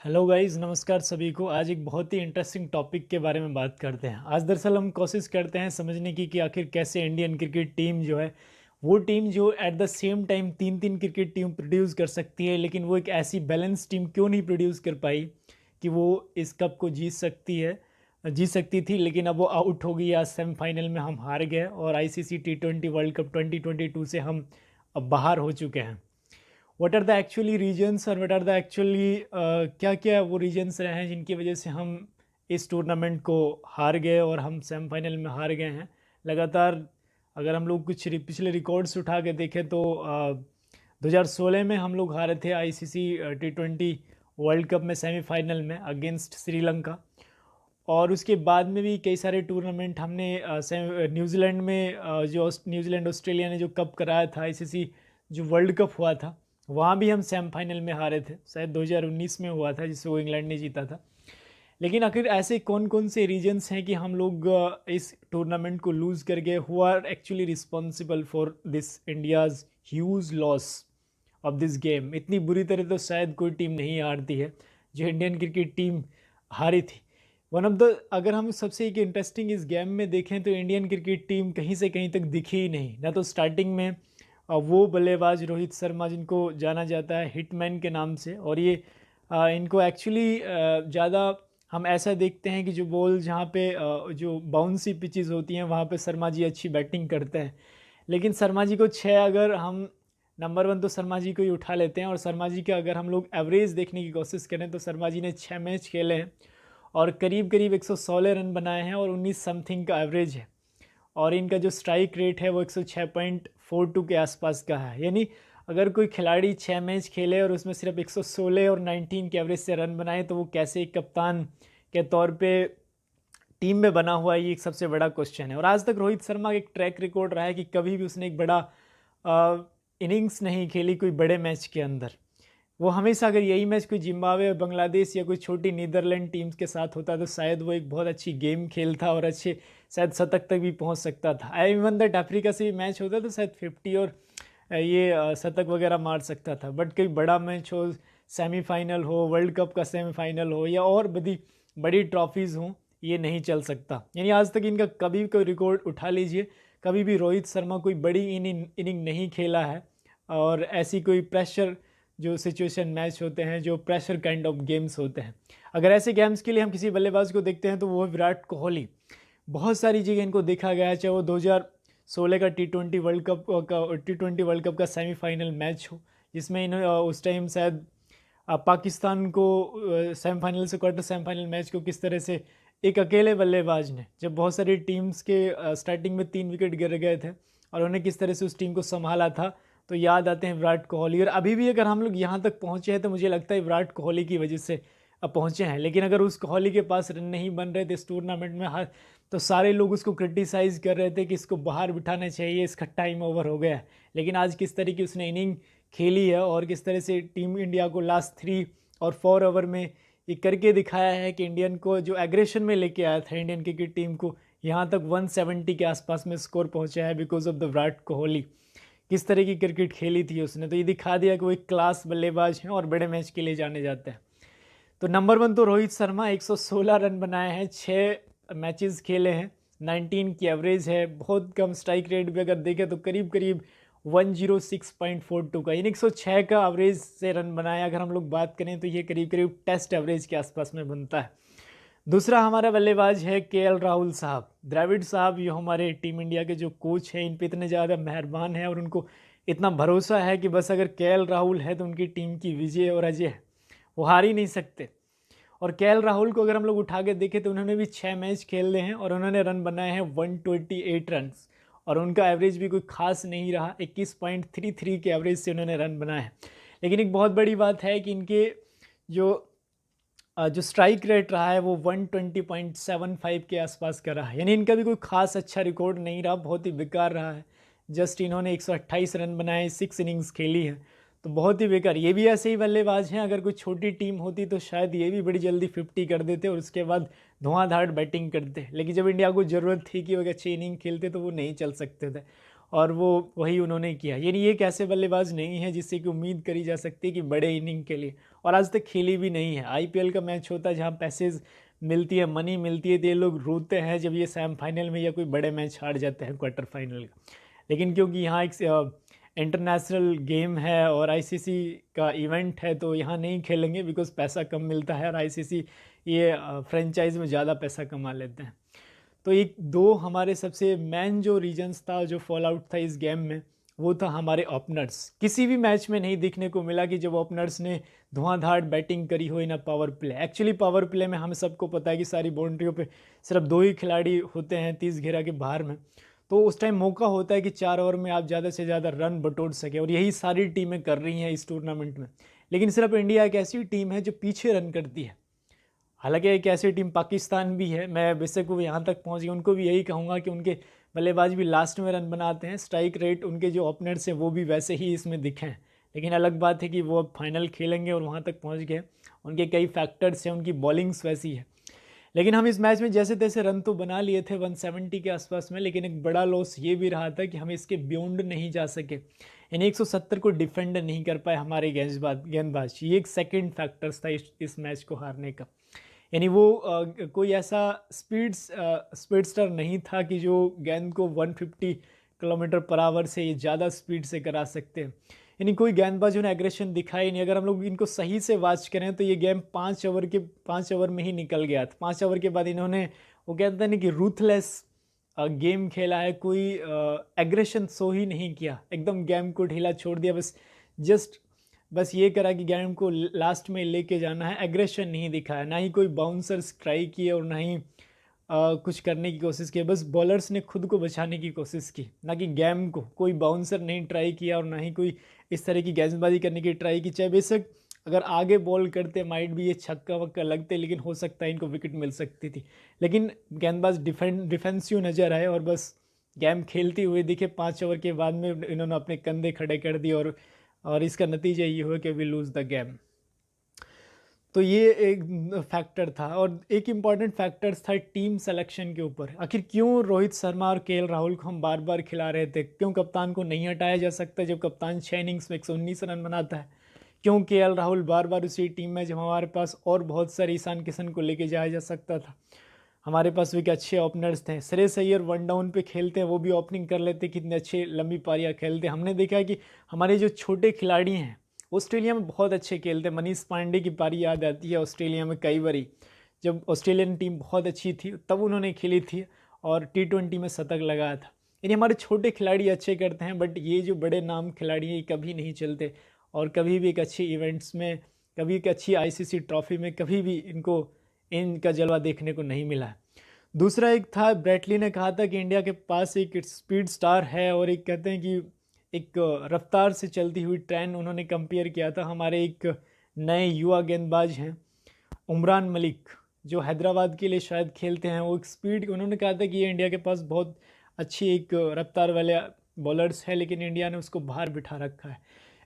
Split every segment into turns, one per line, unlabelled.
Hello guys, नमस्कार सभी को। आज एक बहुत ही इंटरेस्टिंग टॉपिक के बारे में बात करते हैं। आज दरअसल हम कोशिश करते हैं समझने की कि आखिर कैसे इंडियन क्रिकेट टीम जो है वो टीम जो एट द सेम टाइम तीन तीन क्रिकेट टीम प्रोड्यूस कर सकती है, लेकिन वो एक ऐसी बैलेंस टीम क्यों नहीं प्रोड्यूस कर पाई कि वो इस कप को जीत सकती थी। लेकिन अब वो आउट हो गई। आज सेमीफाइनल में हम हार गए और आईसीसी T20 वर्ल्ड कप 2022 से हम अब बाहर हो चुके हैं। What are the actually reasons और व्हाट आर द एक्चुअली क्या क्या वो रीजन्स रहे हैं जिनकी वजह से हम इस टूर्नामेंट को हार गए और हम सेमीफाइनल में हार गए हैं लगातार। अगर हम लोग कुछ पिछले रिकॉर्ड्स उठा के देखें तो 2016 में हम लोग हारे थे आईसीसी T20 वर्ल्ड कप में सेमीफाइनल में अगेंस्ट श्रीलंका। और उसके बाद में भी कई सारे टूर्नामेंट हमने न्यूजीलैंड में जो न्यूजीलैंड ऑस्ट्रेलिया ने जो कप कराया था आईसीसी जो वर्ल्ड कप हुआ था, वहाँ भी हम सेमीफाइनल में हारे थे। शायद 2019 में हुआ था जिससे वो इंग्लैंड ने जीता था। लेकिन आखिर ऐसे कौन कौन से रीजन्स हैं कि हम लोग इस टूर्नामेंट को लूज़ कर गए? Who are actually responsible for this India's huge loss of this game? इतनी बुरी तरह तो शायद कोई टीम नहीं हारती है जो इंडियन क्रिकेट टीम हारी थी। वन ऑफ द अगर हम सबसे एक इंटरेस्टिंग इस गेम में देखें तो इंडियन क्रिकेट टीम कहीं से कहीं तक दिखी ही नहीं। ना तो स्टार्टिंग में वो बल्लेबाज रोहित शर्मा जिनको जाना जाता है हिटमैन के नाम से, और ये इनको एक्चुअली ज़्यादा हम ऐसा देखते हैं कि जो बॉल जहाँ पे जो बाउंसी पिचेस होती हैं वहाँ पे शर्मा जी अच्छी बैटिंग करते हैं। लेकिन शर्मा जी को छः, अगर हम नंबर वन तो शर्मा जी को ही उठा लेते हैं, और शर्मा जी का अगर हम लोग एवरेज देखने की कोशिश करें तो शर्मा जी ने 6 मैच खेले हैं और करीब करीब 116 रन बनाए हैं और 19 समथिंग का एवरेज है। और इनका जो स्ट्राइक रेट है वो 106.42 के आसपास का है। यानी अगर कोई खिलाड़ी 6 मैच खेले और उसमें सिर्फ 116 और 19 के एवरेज से रन बनाए तो वो कैसे एक कप्तान के तौर पे टीम में बना हुआ है, ये एक सबसे बड़ा क्वेश्चन है। और आज तक रोहित शर्मा का एक ट्रैक रिकॉर्ड रहा है कि कभी भी उसने एक बड़ा इनिंग्स नहीं खेली कोई बड़े मैच के अंदर। वो हमेशा अगर यही मैच कोई जिम्बाब्वे, बांग्लादेश या कोई छोटी नीदरलैंड टीम्स के साथ होता तो शायद वो एक बहुत अच्छी गेम खेलता और अच्छे शायद शतक तक भी पहुंच सकता था। इवन दैट अफ्रीका से भी मैच होता तो शायद 50 और ये शतक वगैरह मार सकता था। बट कोई बड़ा मैच हो, सेमीफाइनल हो, वर्ल्ड कप का सेमीफाइनल हो या और बड़ी ट्रॉफीज़ हों, ये नहीं चल सकता। यानी आज तक इनका कभी कोई रिकॉर्ड उठा लीजिए, कभी भी रोहित शर्मा कोई बड़ी इनिंग नहीं खेला है। और ऐसी कोई प्रेशर जो सिचुएशन मैच होते हैं, जो प्रेशर काइंड ऑफ गेम्स होते हैं, अगर ऐसे गेम्स के लिए हम किसी बल्लेबाज को देखते हैं तो वो विराट कोहली। बहुत सारी जगह इनको देखा गया है, चाहे वो 2016 का टी ट्वेंटी वर्ल्ड कप का सेमीफाइनल मैच हो जिसमें इन्होंने उस टाइम शायद पाकिस्तान को सेमीफाइनल से क्वार्टर सेमीफाइनल मैच को किस तरह से एक अकेले बल्लेबाज ने, जब बहुत सारी टीम्स के स्टार्टिंग में 3 विकेट गिर गए थे और उन्होंने किस तरह से उस टीम को संभाला था, तो याद आते हैं विराट कोहली। और अभी भी अगर हम लोग यहाँ तक पहुँचे हैं तो मुझे लगता है विराट कोहली की वजह से अब पहुँचे हैं। लेकिन अगर उस कोहली के पास रन नहीं बन रहे थे इस टूर्नामेंट में हर, तो सारे लोग उसको क्रिटिसाइज़ कर रहे थे कि इसको बाहर बिठाना चाहिए, इसका टाइम ओवर हो गया है। लेकिन आज किस तरह की उसने इनिंग खेली है और किस तरह से टीम इंडिया को लास्ट 3 और 4 ओवर में ये करके दिखाया है कि इंडियन को जो एग्रेशन में लेके आया था इंडियन क्रिकेट टीम को यहाँ तक 170 के आसपास में स्कोर पहुँचा है because of the Virat Kohli. किस तरह की क्रिकेट खेली थी उसने, तो ये दिखा दिया कि वो एक क्लास बल्लेबाज हैं और बड़े मैच के लिए जाने जाते हैं। तो नंबर वन तो रोहित शर्मा, 116 रन बनाए हैं, 6 मैचेस खेले हैं, 19 की एवरेज है, बहुत कम स्ट्राइक रेट भी अगर देखें तो करीब करीब 106.42 का, यानी 106 का एवरेज से रन बनाया। अगर हम लोग बात करें तो ये करीब करीब टेस्ट एवरेज के आसपास में बनता है। दूसरा हमारा बल्लेबाज है KL राहुल साहब। द्रविड़ साहब ये हमारे टीम इंडिया के जो कोच हैं, इन पे इतने ज़्यादा मेहरबान हैं और उनको इतना भरोसा है कि बस अगर KL राहुल है तो उनकी टीम की विजय और अजय है, वो हार ही नहीं सकते। और KL राहुल को अगर हम लोग उठा के देखें तो उन्होंने भी 6 मैच खेले हैं और उन्होंने रन बनाए हैं 128 रन, और उनका एवरेज भी कोई खास नहीं रहा, 21.33 के एवरेज से उन्होंने रन बनाए हैं। लेकिन एक बहुत बड़ी बात है कि इनके जो जो स्ट्राइक रेट रहा है वो 120.75 के आसपास का रहा है। यानी इनका भी कोई खास अच्छा रिकॉर्ड नहीं रहा, बहुत ही बेकार रहा है। जस्ट इन्होंने 128 रन बनाए, 6 इनिंग्स खेली है, तो बहुत ही बेकार। ये भी ऐसे ही बल्लेबाज हैं, अगर कोई छोटी टीम होती तो शायद ये भी बड़ी जल्दी 50 कर देते और उसके बाद धुआंधार बैटिंग करते। लेकिन जब इंडिया को ज़रूरत थी कि वो अच्छी इनिंग खेलते तो वो नहीं चल सकते थे। और वो वही उन्होंने किया। यानी ये एक ऐसे बल्लेबाज नहीं है जिससे कि उम्मीद करी जा सकती है कि बड़े इनिंग के लिए, और आज तक खेली भी नहीं है। आईपीएल का मैच होता है जहाँ पैसेज मिलती है, मनी मिलती है, तो ये लोग रोते हैं जब ये सेमीफाइनल में या कोई बड़े मैच हार जाते हैं क्वार्टर फाइनल का। लेकिन क्योंकि यहाँ एक इंटरनेशनल गेम है और आईसीसी का इवेंट है, तो यहाँ नहीं खेलेंगे बिकॉज पैसा कम मिलता है, और आईसीसी ये फ्रेंचाइज में ज़्यादा पैसा कमा लेते हैं। तो एक दो हमारे सबसे मेन जो रीजंस था, जो फॉल आउट था इस गेम में, वो था हमारे ओपनर्स। किसी भी मैच में नहीं देखने को मिला कि जब ओपनर्स ने धुआंधार बैटिंग करी हो in power play. Actually power play में हम सबको पता है कि सारी बाउंड्रियों पे सिर्फ 2 ही खिलाड़ी होते हैं 30 घेरा के बाहर में, तो उस टाइम मौका होता है कि 4 ओवर में आप ज़्यादा से ज़्यादा रन बटोर सके, और यही सारी टीमें कर रही हैं इस टूर्नामेंट में। लेकिन सिर्फ इंडिया एक ऐसी टीम है जो पीछे रन करती है। हालांकि एक ऐसी टीम पाकिस्तान भी है, मैं बेशक वो यहाँ तक पहुँच गई, उनको भी यही कहूँगा कि उनके बल्लेबाज भी लास्ट में रन बनाते हैं, स्ट्राइक रेट उनके जो ओपनर्स हैं वो भी वैसे ही इसमें दिखे हैं। लेकिन अलग बात है कि वो अब फाइनल खेलेंगे और वहाँ तक पहुँच गए, उनके कई फैक्टर्स हैं, उनकी बॉलिंग्स वैसी है। लेकिन हम इस मैच में जैसे तैसे रन तो बना लिए थे 170 के आसपास में, लेकिन एक बड़ा लॉस ये भी रहा था कि हम इसके बियॉन्ड नहीं जा सके, यानी 170 को डिफेंड नहीं कर पाए हमारे गेंदबाज। ये एक सेकंड फैक्टर्स था इस मैच को हारने का। यानी वो कोई ऐसा स्पीडस्टर नहीं था कि जो गेंद को 150 किलोमीटर पर आवर से ये ज़्यादा स्पीड से करा सकते हैं। यानी कोई गेंदबाज उन्हें एग्रेशन दिखाई नहीं। अगर हम लोग इनको सही से वॉच करें तो ये गेम 5 ओवर में ही निकल गया था। 5 ओवर के बाद इन्होंने, वो कहते हैं ना कि रूथलेस गेम खेला है, कोई एग्रेशन शो ही नहीं किया, एकदम गेम को ढीला छोड़ दिया। बस ये करा कि गेम को लास्ट में लेके जाना है, एग्रेशन नहीं दिखाया, ना ही कोई बाउंसर्स ट्राई किए और ना ही कुछ करने की कोशिश की। बस बॉलर्स ने खुद को बचाने की कोशिश की, ना कि गेम को। कोई बाउंसर नहीं ट्राई किया और ना ही कोई इस तरह की गेंदबाजी करने की ट्राई की। चाहे बेशक अगर आगे बॉल करते माइट भी ये छक्का वक्का लगते, लेकिन हो सकता है इनको विकेट मिल सकती थी। लेकिन गेंदबाज डिफेंसिव नज़र आए और बस गेम खेलती हुई दिखे। 5 ओवर के बाद में इन्होंने अपने कंधे खड़े कर दिए और इसका नतीजा ये हुआ कि वी लूज़ द गेम। तो ये एक फैक्टर था। और एक इम्पॉर्टेंट फैक्टर्स था टीम सिलेक्शन के ऊपर। आखिर क्यों रोहित शर्मा और केएल राहुल को हम बार बार खिला रहे थे? क्यों कप्तान को नहीं हटाया जा सकता जब कप्तान 6 इनिंग्स में 119 रन बनाता है? क्यों केएल राहुल बार बार उसी टीम में जब हमारे पास और बहुत सारे ईशान किशन को लेके जाया जा सकता था? हमारे पास भी अच्छे ओपनर्स थे। श्रेयस अय्यर 1 डाउन पे खेलते हैं, वो भी ओपनिंग कर लेते, कितने अच्छे लंबी पारियाँ खेलते। हमने देखा है कि हमारे जो छोटे खिलाड़ी हैं ऑस्ट्रेलिया में बहुत अच्छे खेलते। मनीष पांडे की पारी याद आती है ऑस्ट्रेलिया में कई बारी, जब ऑस्ट्रेलियन टीम बहुत अच्छी थी तब उन्होंने खेली थी और T20 में शतक लगाया था। यानी हमारे छोटे खिलाड़ी अच्छे करते हैं, बट ये जो बड़े नाम खिलाड़ी हैं कभी नहीं चलते, और कभी भी एक अच्छे इवेंट्स में, कभी एक अच्छी आईसीसी ट्रॉफी में कभी भी इनका जलवा देखने को नहीं मिला है। दूसरा एक था, ब्रेटली ने कहा था कि इंडिया के पास एक स्पीड स्टार है, और एक कहते हैं कि एक रफ्तार से चलती हुई ट्रेन उन्होंने कंपेयर किया था। हमारे एक नए युवा गेंदबाज हैं उमरान मलिक, जो हैदराबाद के लिए शायद खेलते हैं। वो एक स्पीड, उन्होंने कहा था कि ये इंडिया के पास बहुत अच्छी एक रफ्तार वाले बॉलर्स है, लेकिन इंडिया ने उसको बाहर बिठा रखा है।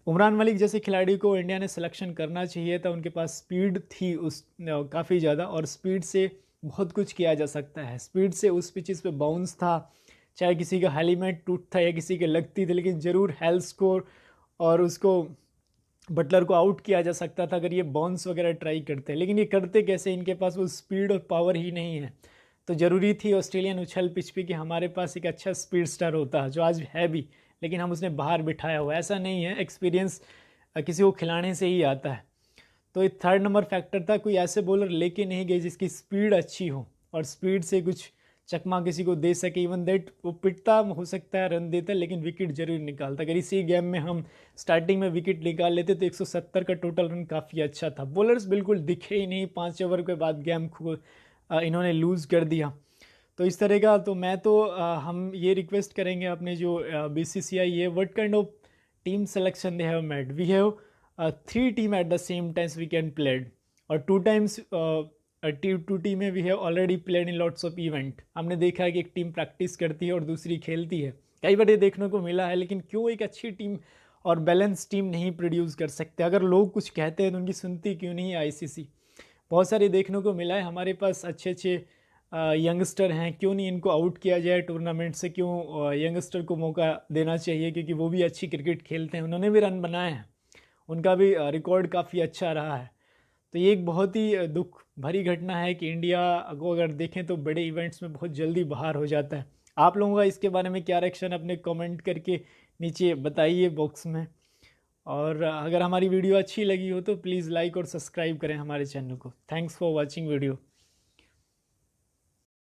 उमरान मलिक जैसे खिलाड़ी को इंडिया ने सिलेक्शन करना चाहिए था। उनके पास स्पीड थी काफ़ी ज़्यादा, और स्पीड से बहुत कुछ किया जा सकता है। स्पीड से उस पिचेस पे बाउंस था, चाहे किसी का हेलमेट टूटता या किसी के लगती थी, लेकिन ज़रूर हेल्थ स्कोर और उसको बटलर को आउट किया जा सकता था अगर ये बाउंस वगैरह ट्राई करते। लेकिन ये करते कैसे? इनके पास वो स्पीड और पावर ही नहीं है। तो ज़रूरी थी ऑस्ट्रेलियन उछल पिच पे कि हमारे पास एक अच्छा स्पीड स्टार होता, जो आज है भी, लेकिन हम उसने बाहर बिठाया हुआ। ऐसा नहीं है, एक्सपीरियंस किसी को खिलाने से ही आता है। तो एक 3rd नंबर फैक्टर था, कोई ऐसे बॉलर लेके नहीं गए जिसकी स्पीड अच्छी हो और स्पीड से कुछ चकमा किसी को दे सके। इवन दैट वो पिटता हो सकता है, रन देता, लेकिन विकेट जरूर निकालता। अगर इसी गेम में हम स्टार्टिंग में विकेट निकाल लेते तो 170 का टोटल रन काफ़ी अच्छा था। बॉलर्स बिल्कुल दिखे ही नहीं, 5 ओवर के बाद गेम इन्होंने लूज़ कर दिया। तो इस तरह का, तो मैं तो हम ये रिक्वेस्ट करेंगे अपने जो BCCI है, what kind of team selection they have made. We have 3 team at the same times we can played, और 2 टाइम्स टू टीम में we have already played in lots of event. हमने देखा है कि एक टीम प्रैक्टिस करती है और दूसरी खेलती है, कई बार ये देखने को मिला है। लेकिन क्यों एक अच्छी टीम और बैलेंस टीम नहीं प्रोड्यूस कर सकते? अगर लोग कुछ कहते हैं तो उनकी सुनती क्यों नहीं है आईसीसी? बहुत सारे देखने को मिला है, हमारे पास अच्छे अच्छे यंगस्टर हैं, क्यों नहीं इनको आउट किया जाए टूर्नामेंट से, क्यों यंगस्टर को मौका देना चाहिए, क्योंकि वो भी अच्छी क्रिकेट खेलते हैं, उन्होंने भी रन बनाए हैं, उनका भी रिकॉर्ड काफ़ी अच्छा रहा है। तो ये एक बहुत ही दुख भरी घटना है कि इंडिया को अगर देखें तो बड़े इवेंट्स में बहुत जल्दी बाहर हो जाता है। आप लोगों का इसके बारे में क्या रिएक्शन, अपने कमेंट करके नीचे बताइए बॉक्स में। और अगर हमारी वीडियो अच्छी लगी हो तो प्लीज़ लाइक और सब्सक्राइब करें हमारे चैनल को। Thanks for watching video.